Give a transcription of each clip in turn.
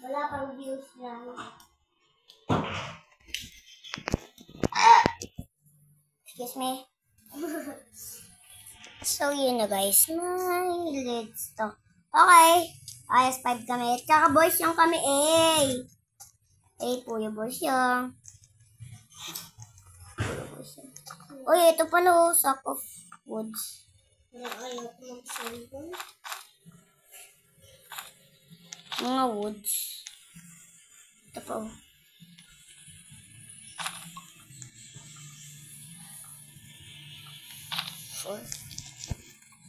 Wala pang views lang. Excuse me. So, yun na guys. My leads to. Okay. Ayos 5 kami. Tsaka boys yung kami A. A po yung boys yung. Uy, ito pala oh. Sack of woods. Ayaw ko mag-cellphone. Mga woods. Ito pa oh. Four.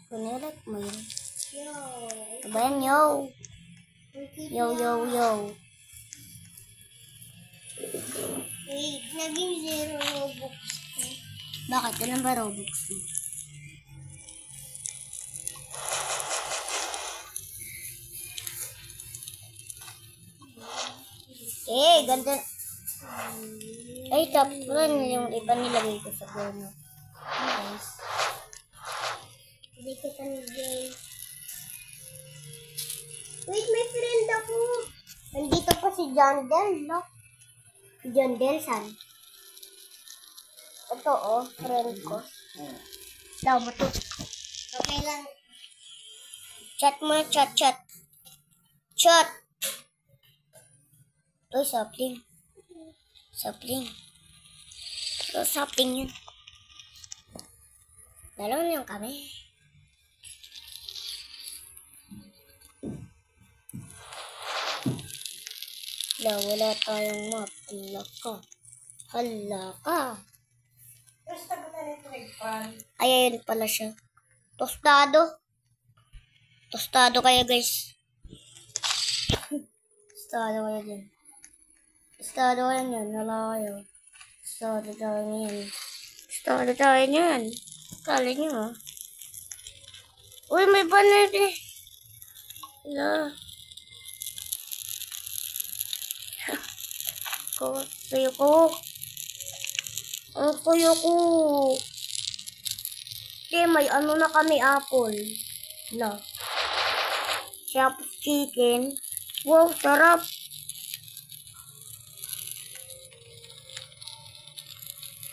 Kunelet mo yun. Yo. Aba yan, yo. Yo, yo, yo. Wait, naging 0 Robux ko. Bakit? Ilan ba Robux mo? Ganda. Ay, tapos yung iba nilagay ko sa gono. Nice. Hindi ko tanigay. Wait, may friend ako. Nandito pa si John Del, no? Si John Del, san? Ito, oh, friend ko. Daw mo to. Okay lang. Chat mo, chat. Chat! Ito, sapling. Sapling. Ito, sapling yun. Dalawa lang kami. Wala tayong map. Hala ka. Ay, ayun pala siya. Tostado. Tostado kayo, guys. Tostado kayo dyan. Tostado kayo dyan. Wala kayo. Tostado tayo niyan. Tostado tayo niyan. Kala nyo, ha? Uy, may banner eh. Hala. Tuyo ko. Ang tuyo ko. Okay, may ano na kami, apple. No. Shop chicken. Wow, sarap.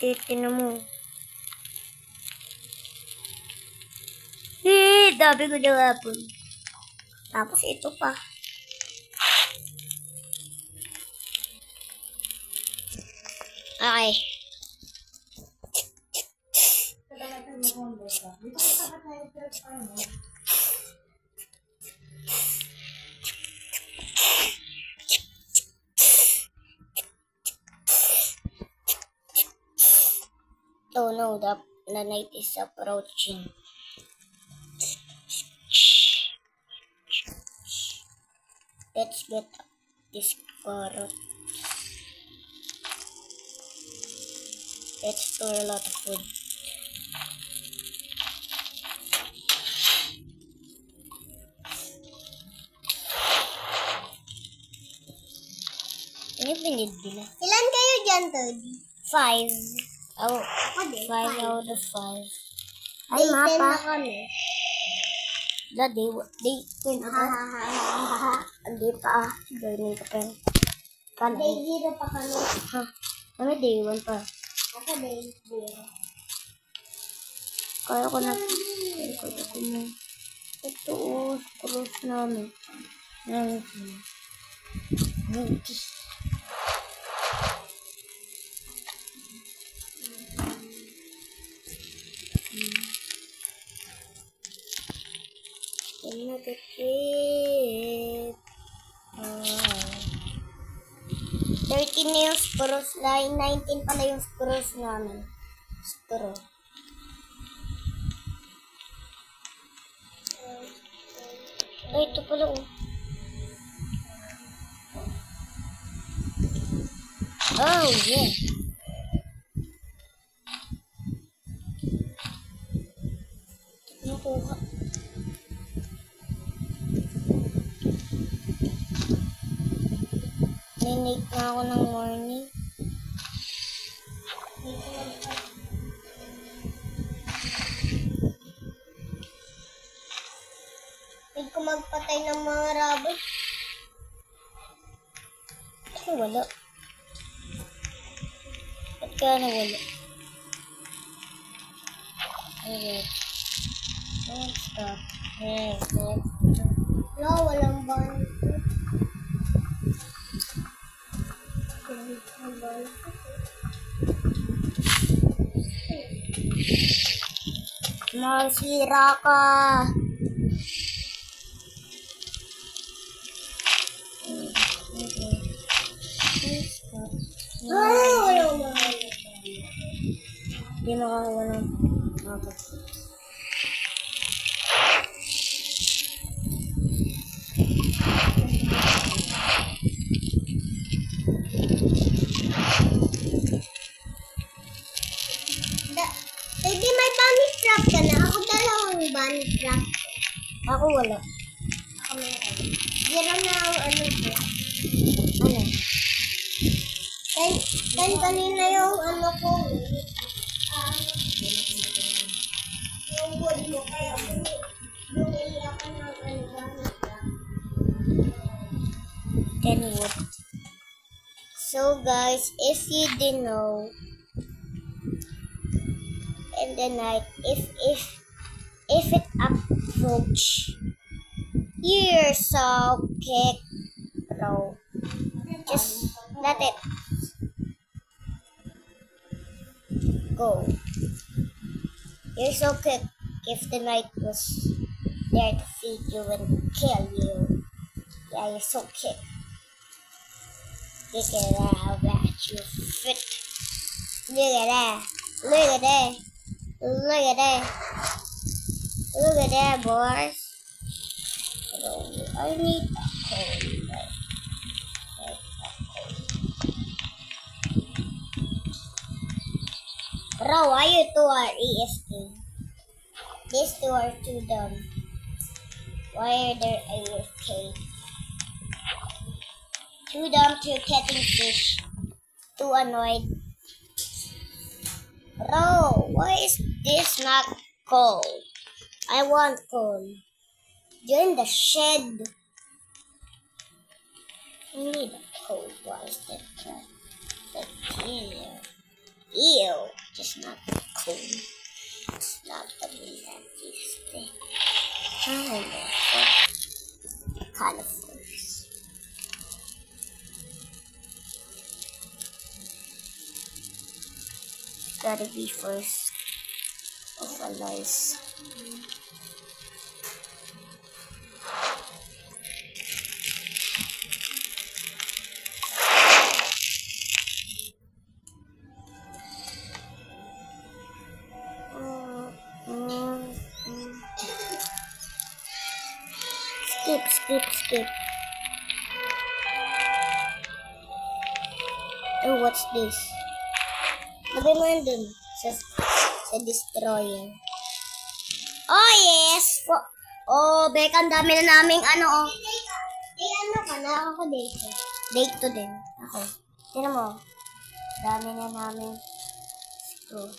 Titin mo. Dami ko ng apple. Tapos ito pa. Okay. Oh no, the night is approaching. Let's get this carrot. Let's store a lot of food. Ano pinid bila? Ilan kayo dyan, Todi? 5. Oh, 5 out of 5. Ay, mapa. Day 10 pa. Hindi pa ah. Day ka pa. Day 0 pa kami. Ha? Kami day 1 pa. Ako day 0. Kaya ko na. Kaya ko mo. Ito o. Cross namin. Nagkakit. 13 na yung screws. 19 pala yung screws namin. Screw. Ay, ito pala oh. Oh, yeah. Nakuha. Ninate na ako ng morning. Pwede ko magpatay ng mga rabbit. Wala. Ba't kaya nawala? Alright. Let's stop. No, walang ban. Masira ka. Hindi makakuha ng mabot. Hindi may bunny trap ka na. Ako dalawang bunny trap. Ako wala. Ako meron. Zero na ang ano ko. Ano? Kanina yung ano ko. Yung wood mo kaya bumili ako ng ano bunny trap. 10 wood. So guys, if you didn't know, in the night, if it approach, you're so kick, bro. Just let it go. You're so kick if the night was there to feed you and kill you. Yeah, you're so kick. Look at that, how bad you fit. Look at that. Look at that. Look at that. Look at that, boys. I need a coal. Bro, why you two are ESK? These two are too dumb. Why are they AFK? Too dumb to catching fish. Too annoyed. Bro, why is this not coal? I want coal. You're in the shed. I need a coal. Why is that? Ew. Ew. Just not coal. It's not the way that this thing. I know. Kind of worse. Gotta be first of a lice. Skip. Oh, what's this? Lagay mo yun dun sa destroyer. Oh, yes! Oh, Becca, ang dami na naming ano, oh. Ano ka na? Ako date. Date to din. Ako. Tignan mo. Dami na namin screw.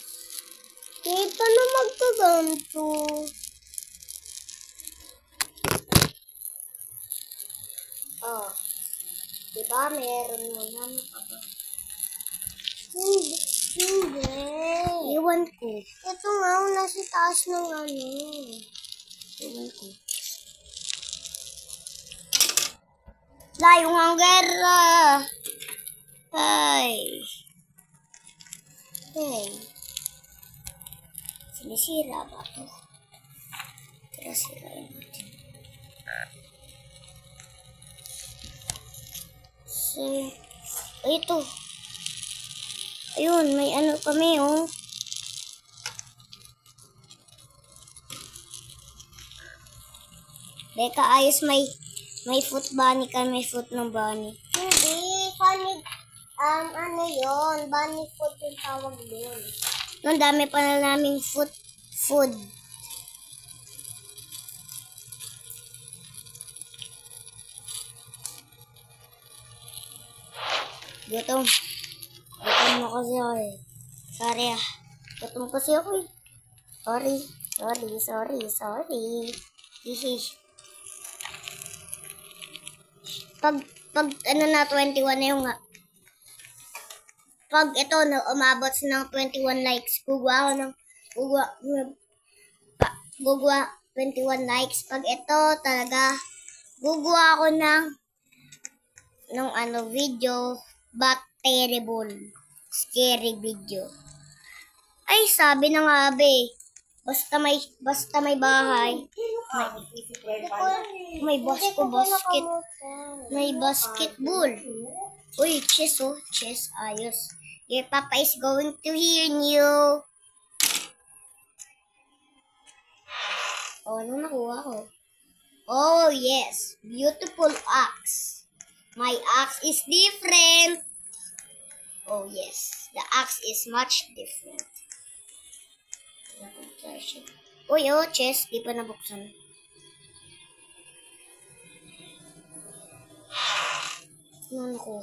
Dito na magkaganto. Oh. Diba, meron mo na. Ano ka ba? Hindi. Iwan ko. Ito nga, nasa taas ng ano. Iwan ko. Layong hanggera. Hey. Sinisira ba ito? Tara, sirain natin. Ito. Ayun, may ano kami, oh. Becca, ayos may foot bunny ka, may foot ng bunny. Hindi, funny, ano yon, bunny foot yung tawag doon. Ang dami pa na naming food. Gutom mo kasi ako eh. Sorry ah. Gutom kasi ako eh. Sorry. Hihi. pag ano na 21 na yung pag ito no, umabot ng 21 likes, gagawa 21 likes. Pag ito talaga, gagawa ako ng video, but terrible, scary video. Ay, sabi na nga be, basta may bahay, may basketball. Uy, chess oh, chess, ayos. Your papa is going to hear you. Oh, ano nakuha ko? Oh, yes. Beautiful axe. My axe is different. Oh, yes. The axe is much different. Uy, oh, chest. Di pa nabuksan. Ano nakuha?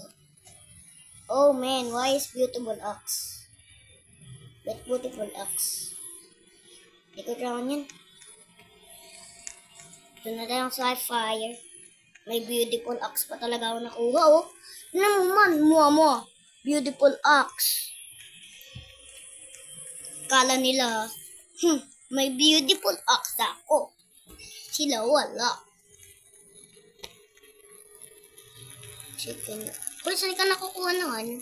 Oh, man. Why is beautiful axe? Beautiful axe. Ikot lang yan. Ito na tayong fire. May beautiful axe pa talaga ako nakuha, oh. Ano man, beautiful axe. Kala nila, may beautiful axe ako. Sila wala. Chicken. Uy, saan ka nakukuha naman?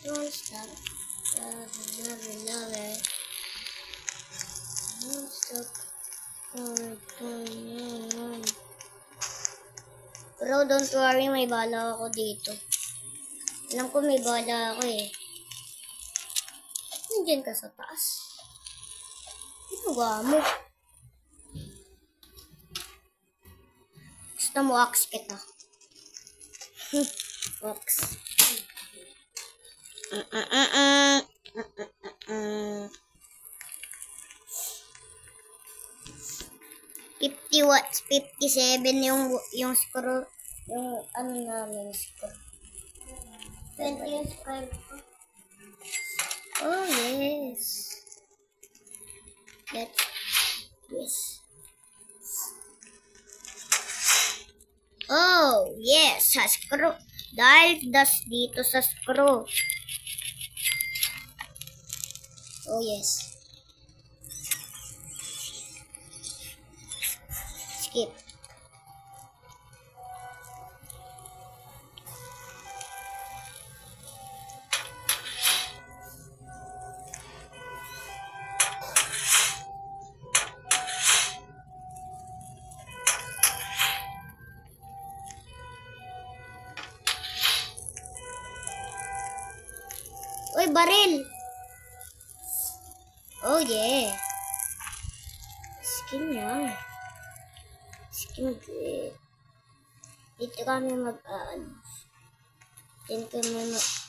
Don't stop. Love it. Don't stop. Pero don't worry, may bala ako dito. Alam ko may bala ako eh. Nandiyan ka sa taas. Ito ba mo? Gusto mo axe kita. Axe. 50 watts, 57 yung score, yung ano namin score. 20 yung score ko. Oh yes. That's this. Oh yes, sa screw. Dahil dito sa screw. Oh yes. Skip. Uy, baril. Oh yeah. Skin yan. Skin good. Dito kami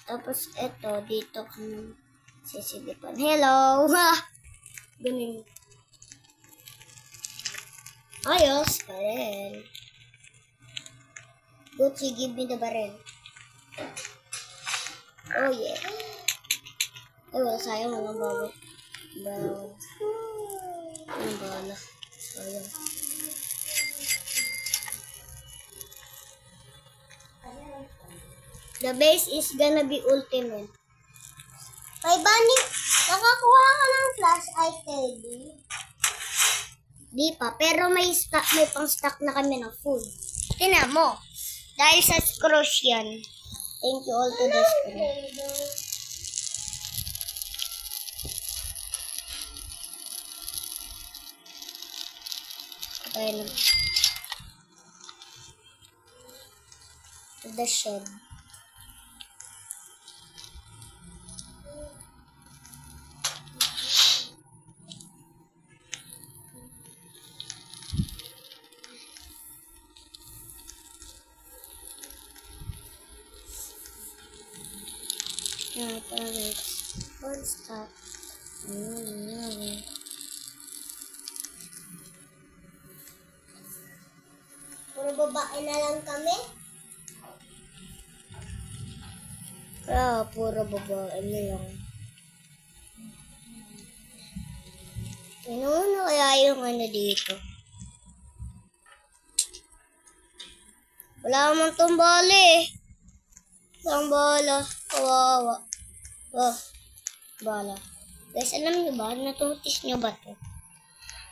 tapos eto, dito kami sisilipan. Hello! Ganun. Ayos, baril. Gucci, give me the baril. Oh yeah. Ay, wala sayang, walang bala. Walang bala. Sayang. The base is gonna be ultimate. May bunny, nakakuha ka ng flashlight, Teddy? Di pa, pero may pang-stock na kami ng food. Tingnan mo, dahil sa screws yan. Thank you all to the screws. Ayan. To the shed. Full stop. Puro babae na lang kami? Puro babae na lang. Ano kaya yung ano dito? Wala naman tong bala eh. Walang bala. Kawawa. Oh, bala. Guys, alam nyo ba? Natutis nyo ba to?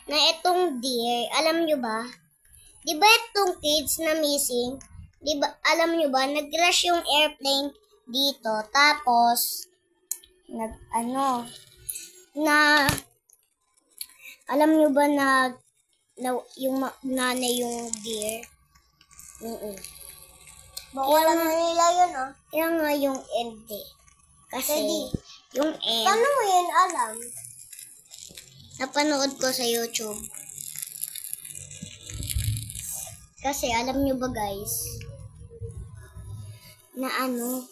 Na itong deer, alam nyo ba? Di ba itong kids na missing? Di ba, alam nyo ba? Nag-crash yung airplane dito. Tapos, alam nyo ba na yung nanay yung deer? Baka alam na nila yun, ah. Kaya nga yung end eh. Kasi, yung end. Paano mo yun alam? Napanood ko sa YouTube. Kasi, alam nyo ba guys, na ano,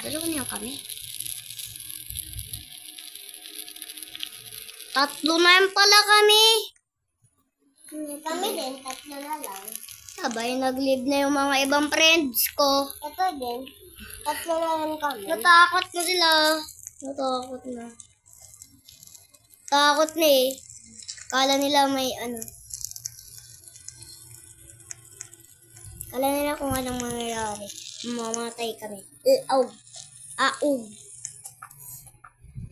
dalawa na kami. Tatlo na yun pala kami. Kami din, tatlo na lang. Sabay, nag-leave na yung mga ibang friends ko. Ito din, tatlo na lang kami. Natakot na sila. Natakot na. Takot na eh. Kala nila may ano. Kala nila kung anong mangyayari. Mamatay kami. Aw. Aug.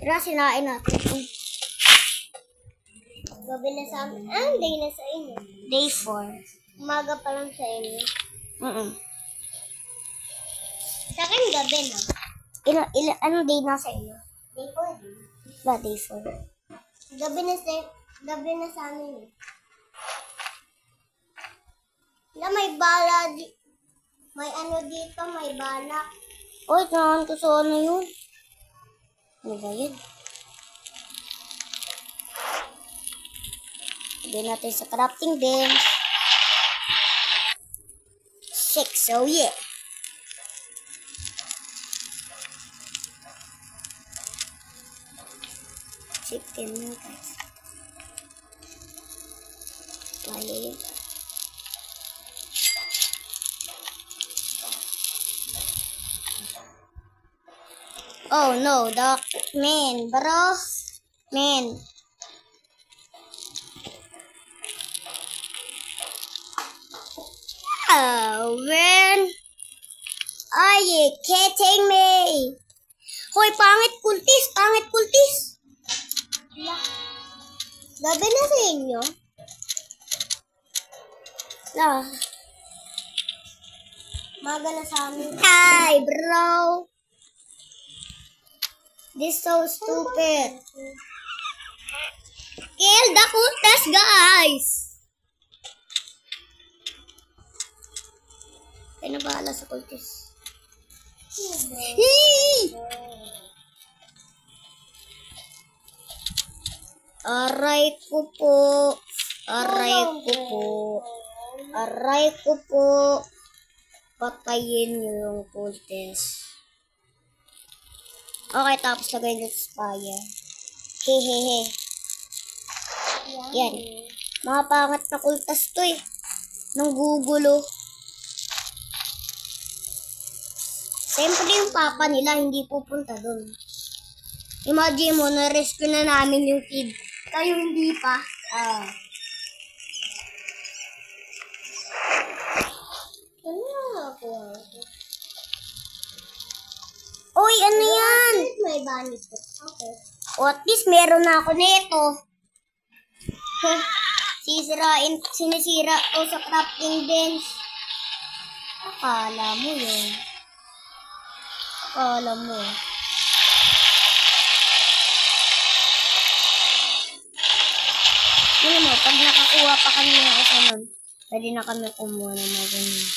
Tara, sinain natin. Gabi na sa amin. Day na sa inyo. Day 4. Umaga pa lang sa inyo. Sa akin, gabi na. Anong day na sa inyo? Day 4 din. Ba, day 4? Gabi na sa amin. May bala may ano dito, may bala. Oy, saan ko sa ano yun? Ano ba yun? Sabihin natin sa crafting bench. 6, oh yeah. Chicken na guys. Mali. Oh no, man, bro. Man. Oh, man. Are you kidding me? Hoy, pangit kultis, pangit kultis. Gabi na sa inyo. Maga na sa amin. Hi, bro. This so stupid. Kill the kultis, guys. Kaya nabahala sa kultis. Aray ko po. Aray ko po. Aray ko po. Patayin nyo yung kultis. Okay, tapos lagay ng fire. Hehehe. Yan. Mga pangat na kultas to eh. Nanggugulo. Siyempre yung papa nila hindi pupunta dun. Imagine mo, na-rescue na namin yung kid. Kayo hindi pa. Uy, ano yan? May banit ko. Okay. O at least meron na ako nito. Sinisira ko sa crafting bench. Akala mo yun. Akala mo. Yun mo, pag nakakuha pa kami ng isa nun, pwede na kami kumuha ng mga ganyan.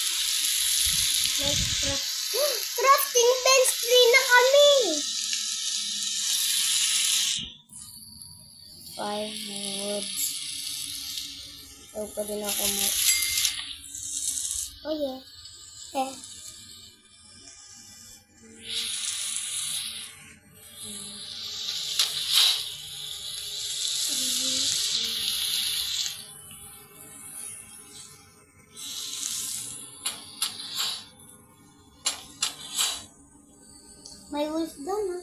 Crafting bench 3 na kami! 5 woods. So, pwede na kumuha. Oh yeah. Okay. May wolf doon, ha?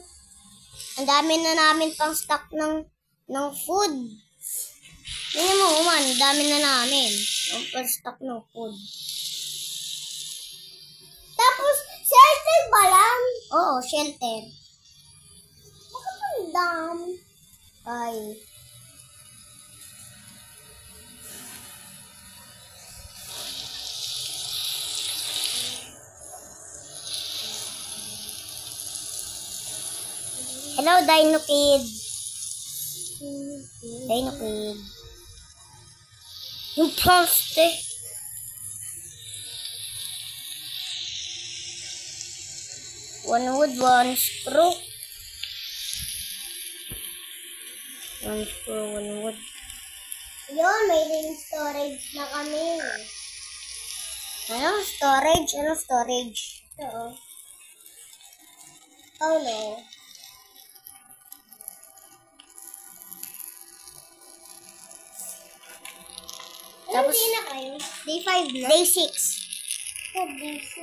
Ang dami na namin pang stock ng food. Tingnan mo, man, dami na namin. Ang pang stock ng food. Tapos, shelter ba lang? Oo, shelter. Bakit ang dami? Ay. Hello, Dino Kid. Dino Kid. Yung poste. One wood, one screw. One screw, one wood. Yun, may ring storage na kami. Ano? Storage? Ano storage? Oo. Oh no. Tapos, hindi na kayo? Day 5 na? Day 6. Oh, day 6.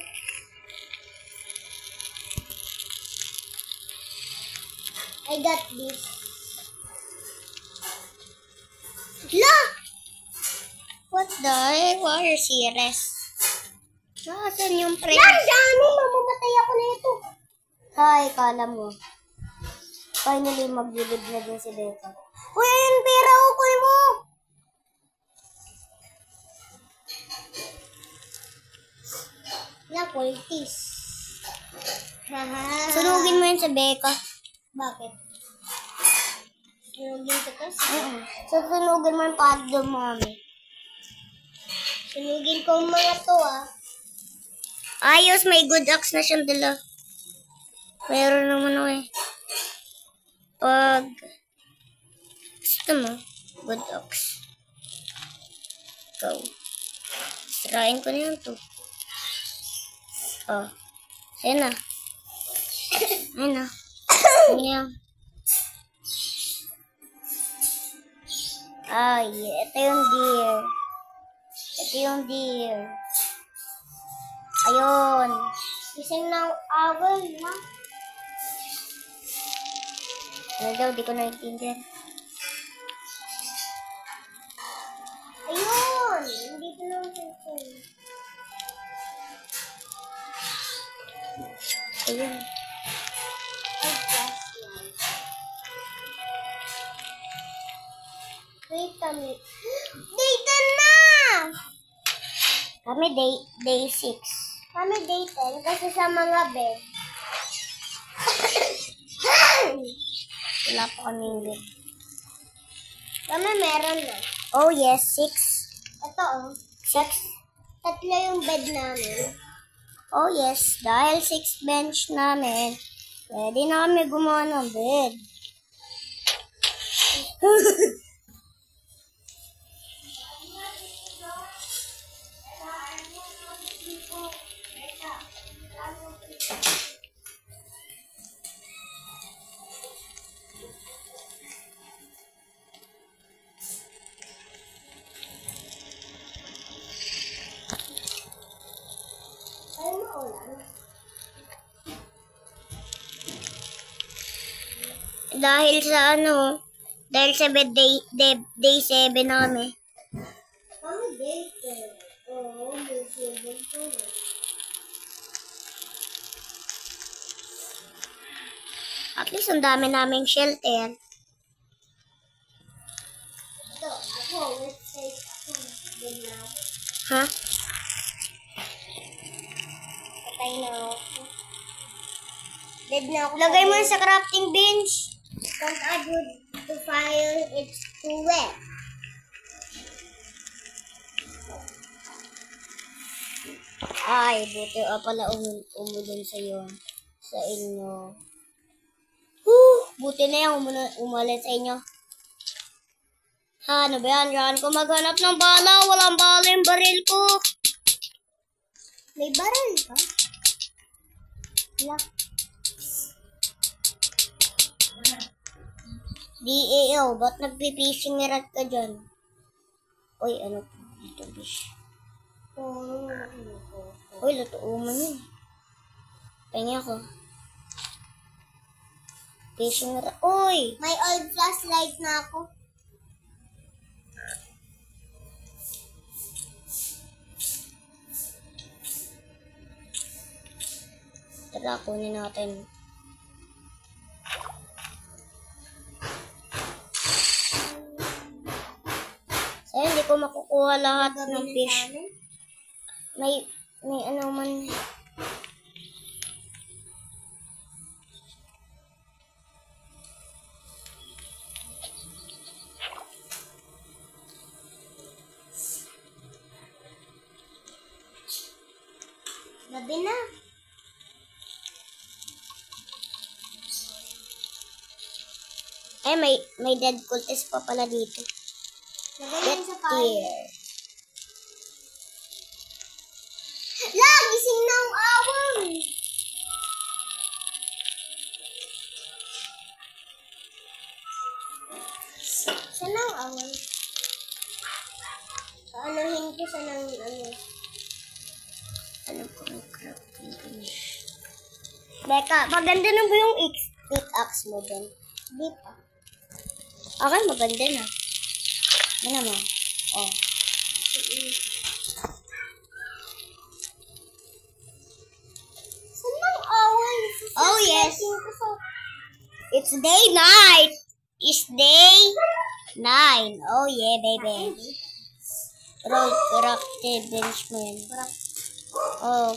I got this. La! What the water series? Nasaan yung pre? Nandiyan! Mamamatay ako na ito. Hay, kala mo. Finally, maglilid na din si Becca. Uy, ayun, pera ko, kuy mo! Na, kultis. Sunugin mo yun sa Becca. Bakit? Sunugin ko kasi? So, sunugin mo yung paddo, mami. Sunugin ko mga to, ah. Ayos, may good axe na siyang dala. Meron naman ako eh. Pag gusto mo, good axe. Go. Sirain ko na yan to. Oh. Ayun na. Ayun na. Ayun. Ay, ito yung deer. Ito yung deer. Ayun. Isang ng owl, ma. Ano daw, di ko naintindihan. Ayun! Hindi ko naintindihan. Ayun. Wait a minute. Day 10 na! Kami day 6. Kami day 10 kasi sa mga bed. Wala pa kaming bed. Kami meron na. Oh yes, 6. Ito oh. 6. Tatlo yung bed namin. Oh yes, dahil 6 bench namin, pwede na kami gumawa ng bed. Dahil sa ano, dahil sa bed day 7 na kami. Kami day 10. Oo, day 7 po. At least ang dami naming shelter. Ito, ako, let's say ako, bed na ako. Ha? Patay na ako. Bed na ako. Lagay mo sa crafting bench. Don't add wood to fire, it's too wet. Ay, buti pala umulon sa inyo. Buti na yan umulan sa inyo. Ha, ano ba yan? Diyan ko maghanap ng bala. Walang bala yung baril ko. May baril ka? Wala. DAO, ba't nagpipishing merat ka dyan? Uy, ano po? Dito, bish. Uy, luto mo yun. Pahinga ko. Fishing rod. Uy! May old flashlight na ako. Tara, kunin natin. Sayang, hindi ko makukuha lahat ng fish. May ano man. Gabi na. Eh, may dead cultist pa pala dito. Lagay Get sa fire. here. La, gising na ang awang. Saan ang awang? Anuhin ko sa nang ano. Alam ko may crafting finish. Beka, maganda na ba yung pickaxe mo dun? Di pa. Okay, maganda na. Ano mo? Oh. Saan ang awang? Oh, yes. It's day 9. It's day 9. Oh, yeah, baby. Corrupted bench mo yan. Oh,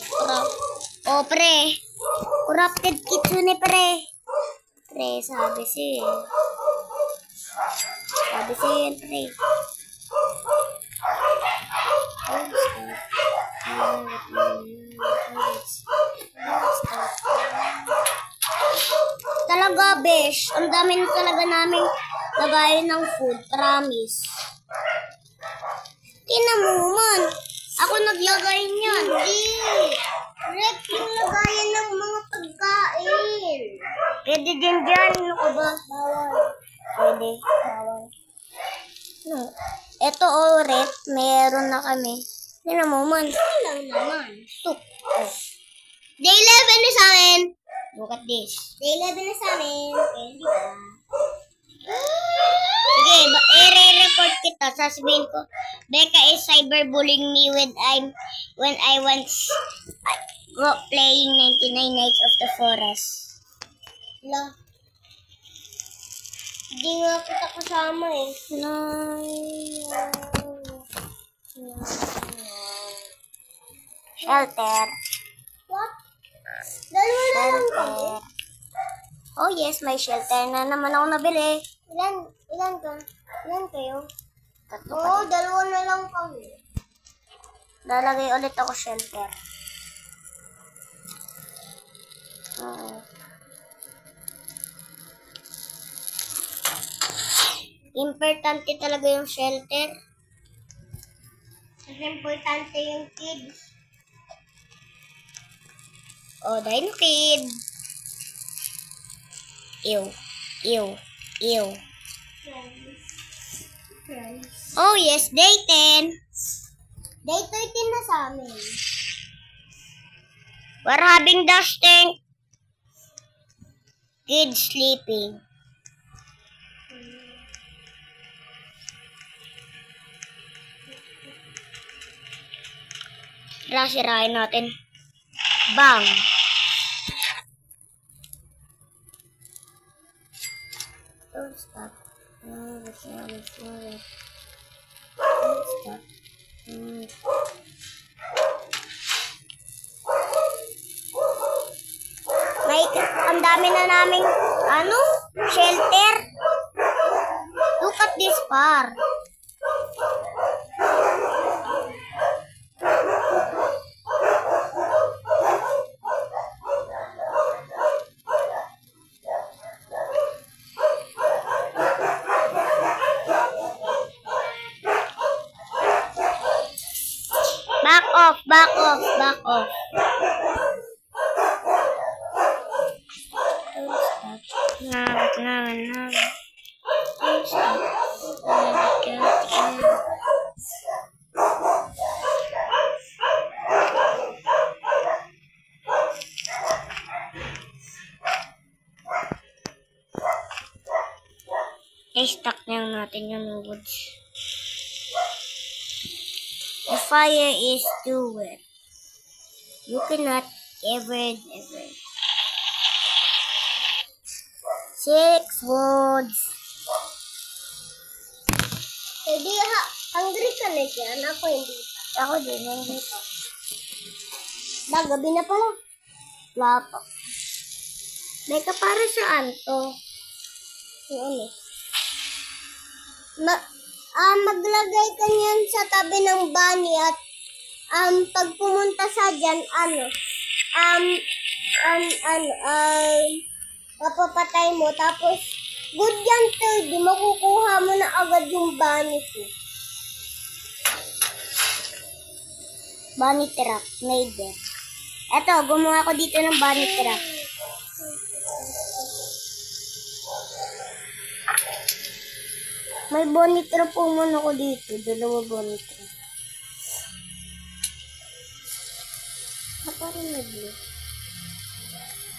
pre. Corrupted kitsune, pre. Pre, sabi siya. Sabi siya yan, pre. Talaga, besh. Ang dami na talaga namin lagayin ng food. Promise. Tingnan mo man. Ako naglagay niyan. Hindi. Rep yung lagayan ng mga pagkain. Pwede din dyan. Ano ko ba? Bawal. Pwede. Bawal. No. Ito, oh, rep. Meron na kami. Tingnan mo man. Ano lang naman. Soup. Oh. Day 11 na sa amin. Look at this. Day 11 na sa amin. Okay, di ba? Sige, i-report kita. Sasabihin ko, Becca is cyberbullying me when I once go playing 99 Nights of the Forest. La. Hindi nga kita kasama eh. Shelter. What? Dalawa na lang kami. Shelter. Oh yes, may shelter na naman ako nabili. Ilan ka? Ilan kayo? Tatlo Oo, pa. dalawa na lang kami. Lalagay ulit ako shelter. Oo. Importante talaga yung shelter. Mas importante yung kids. Oh, dahil kid. Ew. Ew. Ew. Oh yes, day 10. Day 13 na sa amin. We're having dusting. Kids sleeping. Tara, sirain natin. Bang! Don't stop. No, it's not. Don't stop. Ang dami na naming, shelter. Look at this far. Back off. No. Don't stop. I-stack lang natin yung woods. The fire is too wet. You cannot ever. 6 woods. Hindi ha. Hungry ka na dyan. Ako hindi. Ako din, hindi pa. Gabi na pala. Wala pa. Teka, para saan to? Ano? Maglagay ka niyan sa tabi ng bunny at pag pumunta sa dyan, papapatay mo, tapos good yan, di makukuha mo na agad yung bunny ko. Bunny trap, made it. Eto, gumawa ko dito ng bunny trap. May bunny trap po muna ko dito. 2 bunny trap. Parang may blue.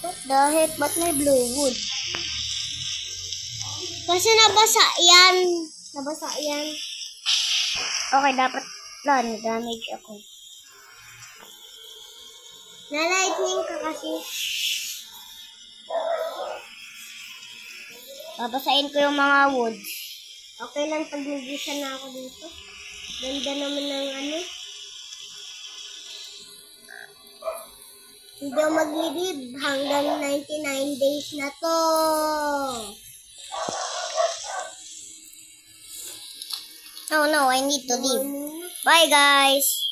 What the heck? Ba't may blue wood? Kasi nabasa yan. Okay, dapat damage ako. Na-lightning ka kasi. Babasahin ko yung mga woods. Okay lang pag nag-isa na ako dito. Ganda naman ng ano. Hindi ako maglilib hanggang 99 days na to. No, I need to leave. Bye, guys!